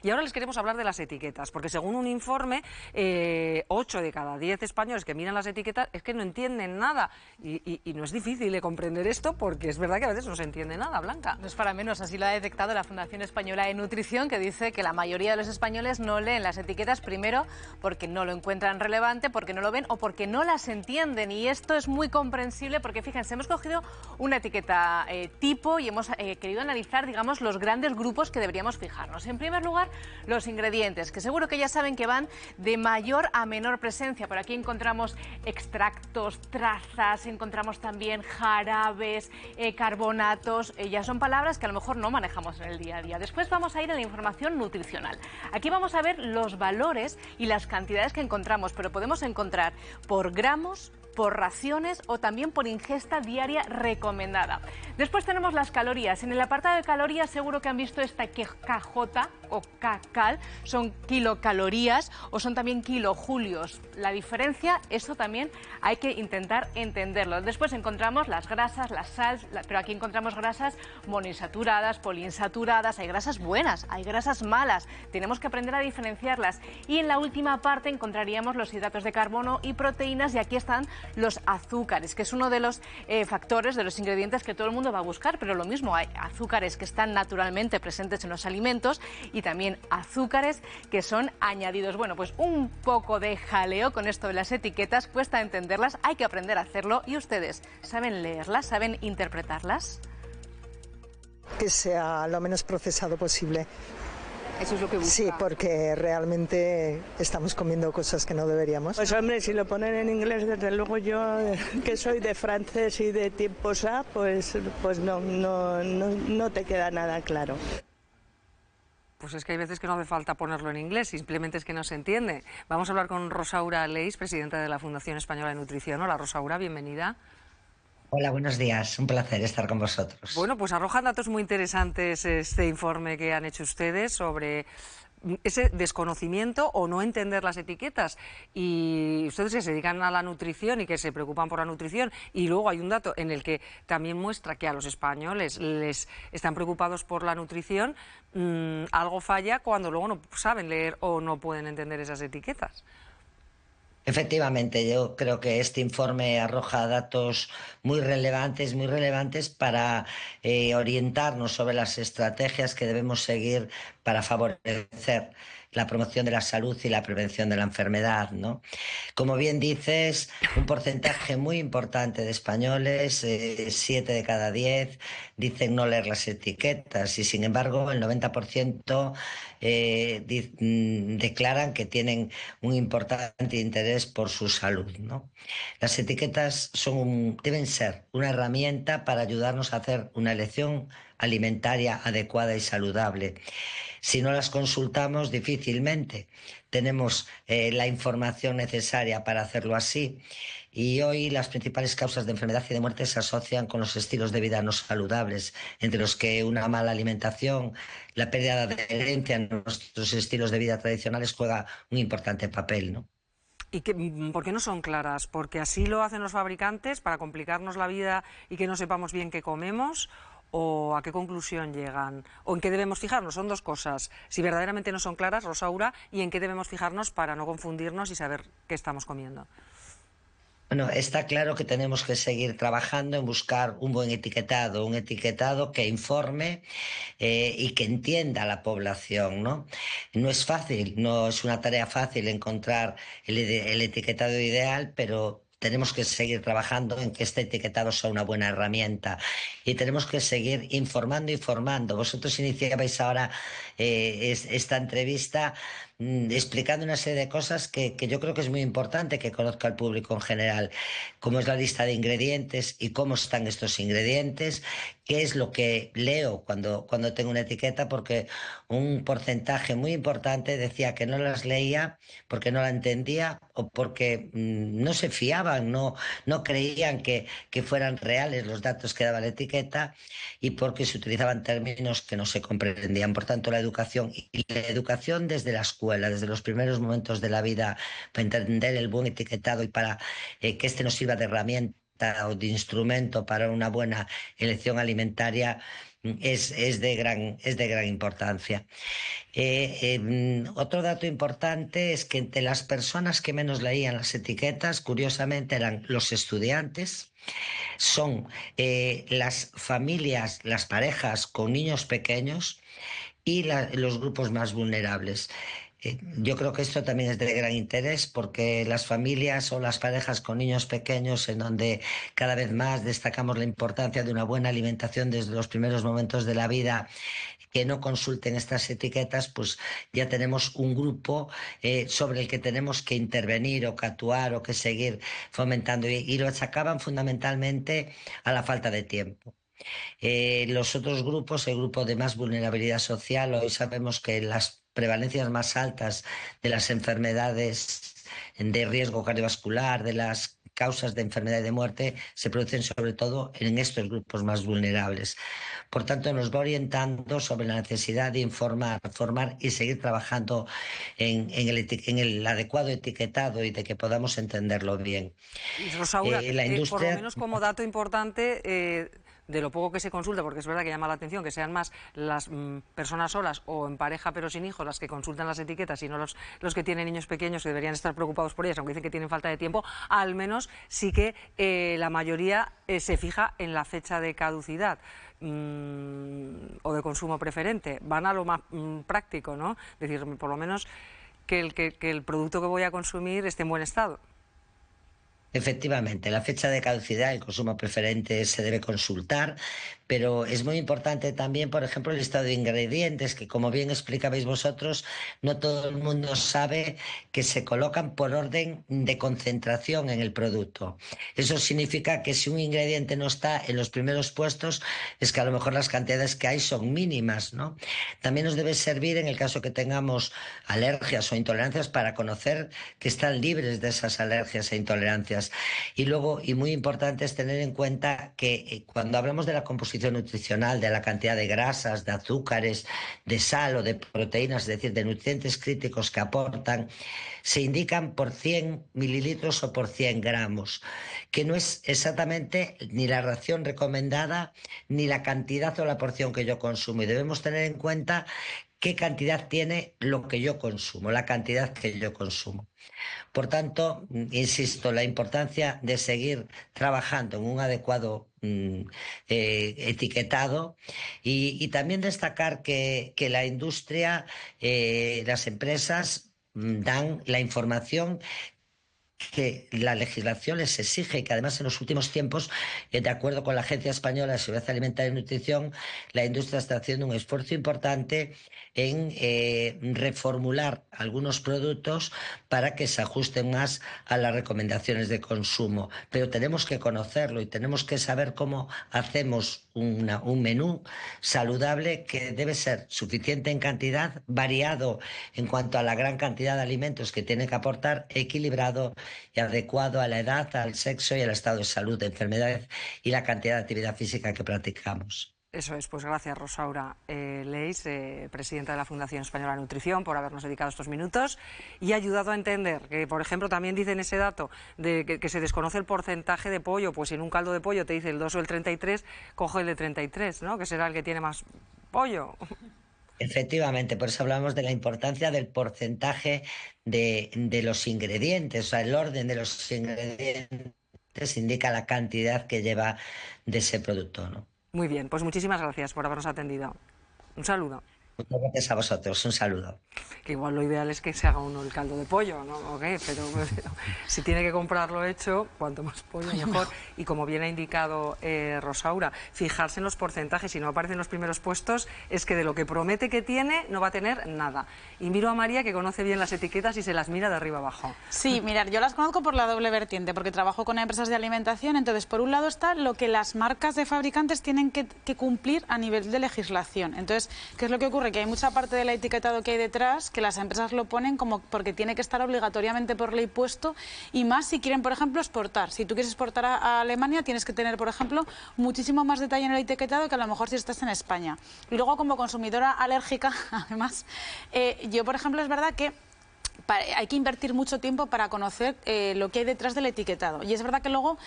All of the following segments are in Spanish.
Y ahora les queremos hablar de las etiquetas, porque según un informe, 8 de cada 10 españoles que miran las etiquetas es que no entienden nada. Y no es difícil de comprender esto, porque es verdad que a veces no se entiende nada, Blanca. No es para menos, así lo ha detectado la Fundación Española de Nutrición, que dice que la mayoría de los españoles no leen las etiquetas, primero porque no lo encuentran relevante, porque no lo ven o porque no las entienden. Y esto es muy comprensible porque, fíjense, hemos cogido una etiqueta tipo y hemos querido analizar, digamos, los grandes grupos que deberíamos fijarnos. En primer lugar, los ingredientes, que seguro que ya saben que van de mayor a menor presencia. Por aquí encontramos extractos, trazas, encontramos también jarabes, carbonatos. Ya son palabras que a lo mejor no manejamos en el día a día. Después vamos a ir a la información nutricional. Aquí vamos a ver los valores y las cantidades que encontramos, pero podemos encontrar por gramos, por raciones o también por ingesta diaria recomendada. Después tenemos las calorías. En el apartado de calorías seguro que han visto esta KJ o kcal, son kilocalorías o son también kilojulios. La diferencia, eso también hay que intentar entenderlo. Después encontramos las grasas, las sals, pero aquí encontramos grasas monoinsaturadas, poliinsaturadas, hay grasas buenas, hay grasas malas, tenemos que aprender a diferenciarlas. Y en la última parte encontraríamos los hidratos de carbono y proteínas, y aquí están los azúcares, que es uno de los factores, de los ingredientes que todo el mundo va a buscar, pero lo mismo, hay azúcares que están naturalmente presentes en los alimentos y también azúcares que son añadidos. Bueno, pues un poco de jaleo con esto de las etiquetas, cuesta entenderlas, hay que aprender a hacerlo. ¿Y ustedes saben leerlas, saben interpretarlas? Que sea lo menos procesado posible. Eso es lo que busca. Sí, porque realmente estamos comiendo cosas que no deberíamos. Pues hombre, si lo ponen en inglés, desde luego yo, que soy de francés y de tiempos A, pues no te queda nada claro. Pues es que hay veces que no hace falta ponerlo en inglés, simplemente es que no se entiende. Vamos a hablar con Rosaura Leis, presidenta de la Fundación Española de Nutrición. Hola, Rosaura, bienvenida. Hola, buenos días. Un placer estar con vosotros. Bueno, pues arrojan datos muy interesantes este informe que han hecho ustedes sobre ese desconocimiento o no entender las etiquetas. Y ustedes que se dedican a la nutrición y que se preocupan por la nutrición, y luego hay un dato en el que también muestra que a los españoles les están preocupados por la nutrición, algo falla cuando luego no saben leer o no pueden entender esas etiquetas. Efectivamente, yo creo que este informe arroja datos muy relevantes para orientarnos sobre las estrategias que debemos seguir para favorecer la promoción de la salud y la prevención de la enfermedad, ¿no? Como bien dices, un porcentaje muy importante de españoles, 7 de cada 10, dicen no leer las etiquetas y, sin embargo, el 90% declaran que tienen un importante interés por su salud, ¿no? Las etiquetas deben ser una herramienta para ayudarnos a hacer una elección alimentaria adecuada y saludable. Si no las consultamos, difícilmente tenemos la información necesaria para hacerlo así. Y hoy las principales causas de enfermedad y de muerte se asocian con los estilos de vida no saludables, entre los que una mala alimentación, la pérdida de adherencia a nuestros estilos de vida tradicionales juega un importante papel, ¿no? ¿Y por qué no son claras? ¿Porque así lo hacen los fabricantes para complicarnos la vida y que no sepamos bien qué comemos? ¿O a qué conclusión llegan? ¿O en qué debemos fijarnos? Son dos cosas. Si verdaderamente no son claras, Rosaura, ¿y en qué debemos fijarnos para no confundirnos y saber qué estamos comiendo? Bueno, está claro que tenemos que seguir trabajando en buscar un buen etiquetado, un etiquetado que informe y que entienda a la población, ¿no? No es fácil, no es una tarea fácil encontrar el etiquetado ideal, pero tenemos que seguir trabajando en que este etiquetado sea una buena herramienta y tenemos que seguir informando y formando. Vosotros iniciabais ahora esta entrevista explicando una serie de cosas que yo creo que es muy importante que conozca el público en general, cómo es la lista de ingredientes y cómo están estos ingredientes, qué es lo que leo cuando tengo una etiqueta, porque un porcentaje muy importante decía que no las leía porque no la entendía o porque no se fiaban, no creían que fueran reales los datos que daba la etiqueta y porque se utilizaban términos que no se comprendían. Por tanto, la educación desde la escuela, desde los primeros momentos de la vida, para entender el buen etiquetado y para que este nos sirva de herramienta o de instrumento para una buena elección alimentaria, es de gran importancia. Otro dato importante es que entre las personas que menos leían las etiquetas, curiosamente, eran los estudiantes, son las familias, las parejas con niños pequeños y los grupos más vulnerables. Yo creo que esto también es de gran interés porque las familias o las parejas con niños pequeños, en donde cada vez más destacamos la importancia de una buena alimentación desde los primeros momentos de la vida, que no consulten estas etiquetas, pues ya tenemos un grupo sobre el que tenemos que intervenir o que actuar o que seguir fomentando, y lo achacaban fundamentalmente a la falta de tiempo. Los otros grupos, el grupo de más vulnerabilidad social, hoy sabemos que las prevalencias más altas de las enfermedades de riesgo cardiovascular, de las causas de enfermedad y de muerte, se producen sobre todo en estos grupos más vulnerables. Por tanto, nos va orientando sobre la necesidad de informar, formar y seguir trabajando en el adecuado etiquetado y de que podamos entenderlo bien. Y Rosaura, La industria... por lo menos como dato importante, de lo poco que se consulta, porque es verdad que llama la atención que sean más las personas solas o en pareja pero sin hijos las que consultan las etiquetas y no los que tienen niños pequeños, que deberían estar preocupados por ellas, aunque dicen que tienen falta de tiempo. Al menos sí que la mayoría se fija en la fecha de caducidad o de consumo preferente. Van a lo más práctico, ¿no? Es decir, por lo menos que el producto que voy a consumir esté en buen estado. Efectivamente, la fecha de caducidad, el consumo preferente se debe consultar, pero es muy importante también, por ejemplo, el listado de ingredientes, que como bien explicabais vosotros, no todo el mundo sabe que se colocan por orden de concentración en el producto. Eso significa que si un ingrediente no está en los primeros puestos, es que a lo mejor las cantidades que hay son mínimas, ¿no? También nos debe servir en el caso que tengamos alergias o intolerancias para conocer que están libres de esas alergias e intolerancias. Y luego, y muy importante, es tener en cuenta que cuando hablamos de la composición nutricional, de la cantidad de grasas, de azúcares, de sal o de proteínas, es decir, de nutrientes críticos que aportan, se indican por 100 mililitros o por 100 gramos, que no es exactamente ni la ración recomendada ni la cantidad o la porción que yo consumo. Y debemos tener en cuenta qué cantidad tiene lo que yo consumo, la cantidad que yo consumo. Por tanto, insisto, la importancia de seguir trabajando en un adecuado etiquetado y también destacar que la industria, las empresas dan la información que la legislación les exige y que además en los últimos tiempos, de acuerdo con la Agencia Española de Seguridad Alimentaria y Nutrición, la industria está haciendo un esfuerzo importante en reformular algunos productos para que se ajusten más a las recomendaciones de consumo. Pero tenemos que conocerlo y tenemos que saber cómo hacemos un menú saludable que debe ser suficiente en cantidad, variado en cuanto a la gran cantidad de alimentos que tiene que aportar, equilibrado y adecuado a la edad, al sexo y al estado de salud, de enfermedades y la cantidad de actividad física que practicamos. Eso es, pues gracias Rosaura Leis, presidenta de la Fundación Española de Nutrición, por habernos dedicado estos minutos y ayudado a entender que, por ejemplo, también dicen ese dato de que se desconoce el porcentaje de pollo, pues si en un caldo de pollo te dice el 2 o el 33, coge el de 33, ¿no? Que será el que tiene más pollo. Efectivamente, por eso hablamos de la importancia del porcentaje de los ingredientes, o sea, el orden de los ingredientes indica la cantidad que lleva de ese producto, ¿no? Muy bien, pues muchísimas gracias por habernos atendido. Un saludo. Muchas gracias a vosotros, un saludo. Que igual lo ideal es que se haga uno el caldo de pollo, ¿no? Okay, pero si tiene que comprarlo hecho, cuanto más pollo mejor. Y como bien ha indicado Rosaura, fijarse en los porcentajes. Si no aparece en los primeros puestos, es que de lo que promete que tiene, no va a tener nada. Y miro a María, que conoce bien las etiquetas y se las mira de arriba abajo. Sí, mirad, yo las conozco por la doble vertiente, porque trabajo con empresas de alimentación. Entonces, por un lado está lo que las marcas de fabricantes tienen que cumplir a nivel de legislación. Entonces, ¿qué es lo que ocurre? Que hay mucha parte del etiquetado que hay detrás que las empresas lo ponen como porque tiene que estar obligatoriamente por ley puesto, y más si quieren, por ejemplo, exportar. Si tú quieres exportar a Alemania, tienes que tener, por ejemplo, muchísimo más detalle en el etiquetado que a lo mejor si estás en España. Y luego, como consumidora alérgica, además, yo, por ejemplo, es verdad que hay que invertir mucho tiempo para conocer lo que hay detrás del etiquetado. Y es verdad que luego,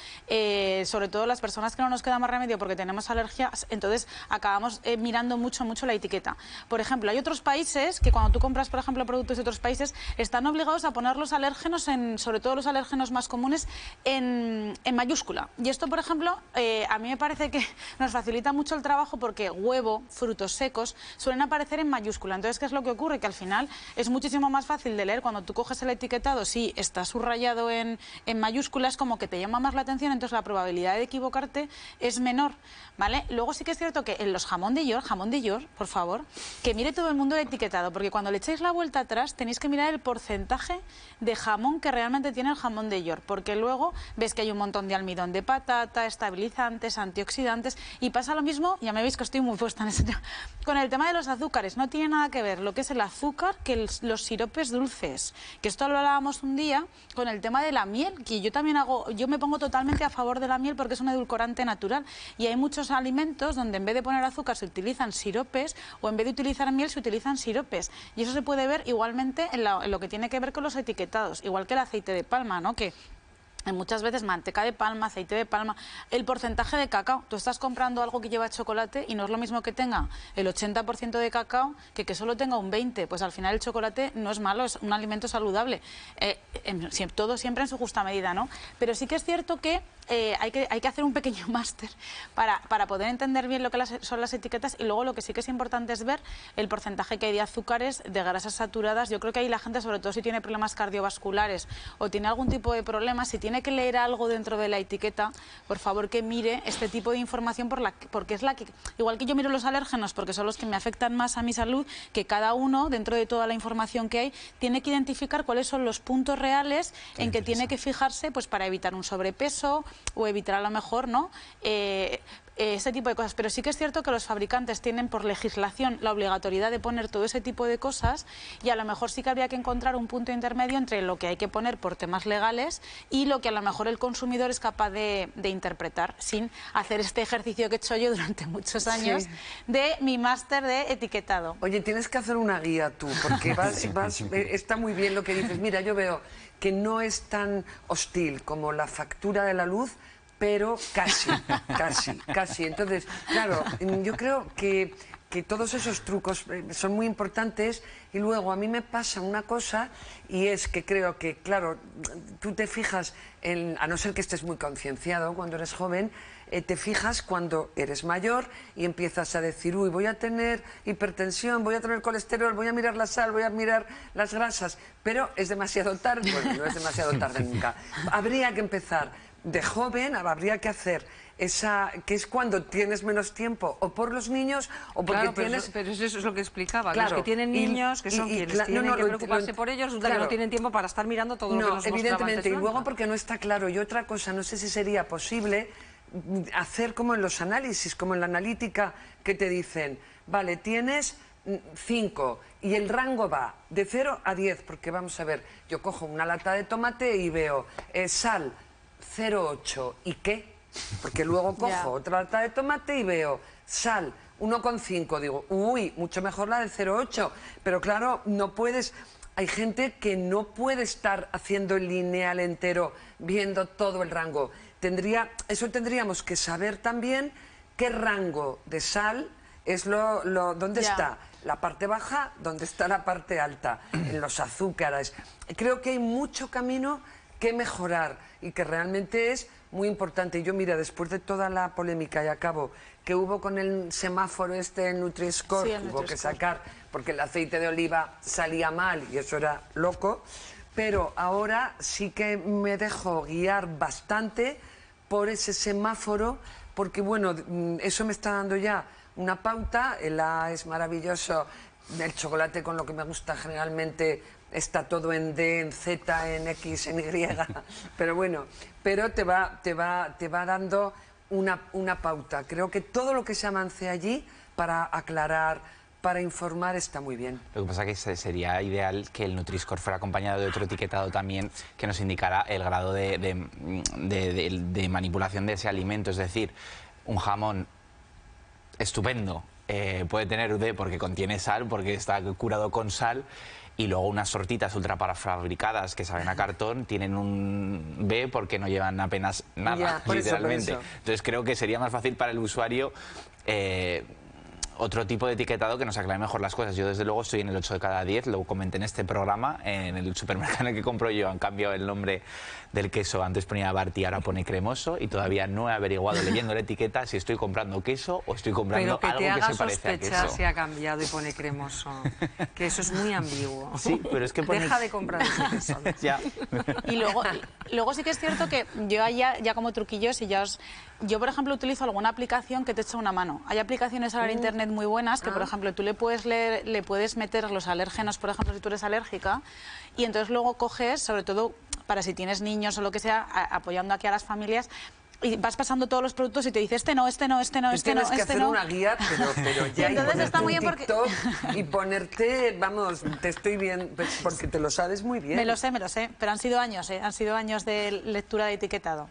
sobre todo las personas que no nos queda más remedio porque tenemos alergias, entonces acabamos mirando mucho la etiqueta. Por ejemplo, hay otros países que cuando tú compras, por ejemplo, productos de otros países, están obligados a poner los alérgenos, sobre todo los alérgenos más comunes, en mayúscula. Y esto, por ejemplo, a mí me parece que nos facilita mucho el trabajo porque huevo, frutos secos, suelen aparecer en mayúscula. Entonces, ¿qué es lo que ocurre? Que al final es muchísimo más fácil de leer cuando tú coges el etiquetado, si está subrayado en mayúsculas, como que te llama más la atención, entonces la probabilidad de equivocarte es menor, ¿vale? Luego sí que es cierto que en los jamón de York, por favor, que mire todo el mundo el etiquetado, porque cuando le echáis la vuelta atrás tenéis que mirar el porcentaje de jamón que realmente tiene el jamón de York, porque luego ves que hay un montón de almidón de patata, estabilizantes, antioxidantes, y pasa lo mismo, ya me veis que estoy muy puesta en ese tema, con el tema de los azúcares. No tiene nada que ver lo que es el azúcar que los siropes dulces, que esto lo hablábamos un día con el tema de la miel, que yo me pongo totalmente a favor de la miel porque es un edulcorante natural, y hay muchos alimentos donde en vez de poner azúcar se utilizan siropes, o en vez de utilizar miel se utilizan siropes, y eso se puede ver igualmente en lo que tiene que ver con los etiquetados, igual que el aceite de palma, ¿no? Que muchas veces manteca de palma, aceite de palma, el porcentaje de cacao. Tú estás comprando algo que lleva chocolate y no es lo mismo que tenga el 80% de cacao que solo tenga un 20%. Pues al final el chocolate no es malo, es un alimento saludable. Todo siempre en su justa medida, ¿no? Pero sí que es cierto que hay que hacer un pequeño máster para poder entender bien lo que son las etiquetas, y luego lo que sí que es importante es ver el porcentaje que hay de azúcares, de grasas saturadas. Yo creo que ahí la gente, sobre todo si tiene problemas cardiovasculares o tiene algún tipo de problemas, si tiene que leer algo dentro de la etiqueta, por favor que mire este tipo de información, porque es la que, igual que yo miro los alérgenos porque son los que me afectan más a mi salud, que cada uno, dentro de toda la información que hay, tiene que identificar cuáles son los puntos reales en que tiene que fijarse, pues para evitar un sobrepeso o evitar a lo mejor, ¿no?, ese tipo de cosas. Pero sí que es cierto que los fabricantes tienen por legislación la obligatoriedad de poner todo ese tipo de cosas, y a lo mejor sí que habría que encontrar un punto intermedio entre lo que hay que poner por temas legales y lo que a lo mejor el consumidor es capaz de interpretar, sin hacer este ejercicio que he hecho yo durante muchos años de mi máster de etiquetado. Oye, tienes que hacer una guía tú, porque está muy bien lo que dices. Mira, yo veo que no es tan hostil como la factura de la luz, pero casi. Entonces, claro, yo creo que todos esos trucos son muy importantes. Y luego a mí me pasa una cosa, y es que creo que, claro, tú te fijas, a no ser que estés muy concienciado cuando eres joven, te fijas cuando eres mayor y empiezas a decir, uy, voy a tener hipertensión, voy a tener colesterol, voy a mirar la sal, voy a mirar las grasas, pero es demasiado tarde. Bueno, no es demasiado tarde nunca. Habría que empezar de joven, habría que hacer que es cuando tienes menos tiempo, o por los niños, o porque claro, tienes... Pero eso es lo que explicaba, claro, los que tienen niños, que son quienes tienen que preocuparse por ellos, resulta que no tienen tiempo para estar mirando todo lo que nos mostraba evidentemente, antes, y luego porque no está claro. Y otra cosa, no sé si sería posible hacer como en los análisis, como en la analítica, que te dicen, vale, tienes 5 y el rango va de 0 a 10, porque vamos a ver, yo cojo una lata de tomate y veo sal 0,8, ¿y qué? Porque luego cojo otra lata de tomate y veo sal 1,5, digo, uy, mucho mejor la de 0,8, pero claro, no puedes... Hay gente que no puede estar haciendo el lineal entero, viendo todo el rango. Eso tendríamos que saber también qué rango de sal es dónde está la parte baja, dónde está la parte alta, en los azúcares. Creo que hay mucho camino que mejorar y que realmente es muy importante. Y yo, mira, después de toda la polémica, y acabo, que hubo con el semáforo Nutri-Score, que hubo que sacar porque el aceite de oliva salía mal y eso era loco, pero ahora sí que me dejo guiar bastante por ese semáforo, porque bueno, eso me está dando ya una pauta. El A es maravilloso, el chocolate, con lo que me gusta generalmente, está todo en D, en Z, en X, en Y, pero bueno, pero te va dando una pauta. Creo que todo lo que se avance allí para aclarar, para informar, está muy bien. Lo que pasa es que sería ideal que el Nutri-Score fuera acompañado de otro etiquetado también que nos indicara el grado de manipulación de ese alimento. Es decir, un jamón estupendo, puede tener D porque contiene sal, porque está curado con sal, y luego unas tortitas ultra parafabricadas que saben a cartón tienen un B porque no llevan apenas nada, literalmente. Entonces creo que sería más fácil para el usuario otro tipo de etiquetado que nos aclare mejor las cosas. Yo desde luego estoy en el 8 de cada 10, lo comenté en este programa, en el supermercado en el que compro yo han cambiado el nombre del queso, antes ponía Barty, ahora pone cremoso, y todavía no he averiguado leyendo la etiqueta si estoy comprando queso o estoy comprando algo que se parece a queso. Si ha cambiado y pone cremoso, que eso es muy ambiguo. Sí, pero es que pone... Deja de comprar ese queso. Ya. Y luego sí que es cierto que yo ya como truquillos, yo por ejemplo utilizo alguna aplicación que te echa una mano. Hay aplicaciones ahora en internet muy buenas que por ejemplo tú le puedes meter los alérgenos, por ejemplo si tú eres alérgica, y entonces luego coges, sobre todo para si tienes niños o lo que sea, apoyando aquí a las familias, y vas pasando todos los productos y te dice este no, este no, este no, este no, Tienes que este hacer no. una guía, pero ya, y entonces está muy bien porque... y ponerte, vamos, te estoy bien, porque te lo sabes muy bien. Me lo sé, pero han sido años de lectura de etiquetado.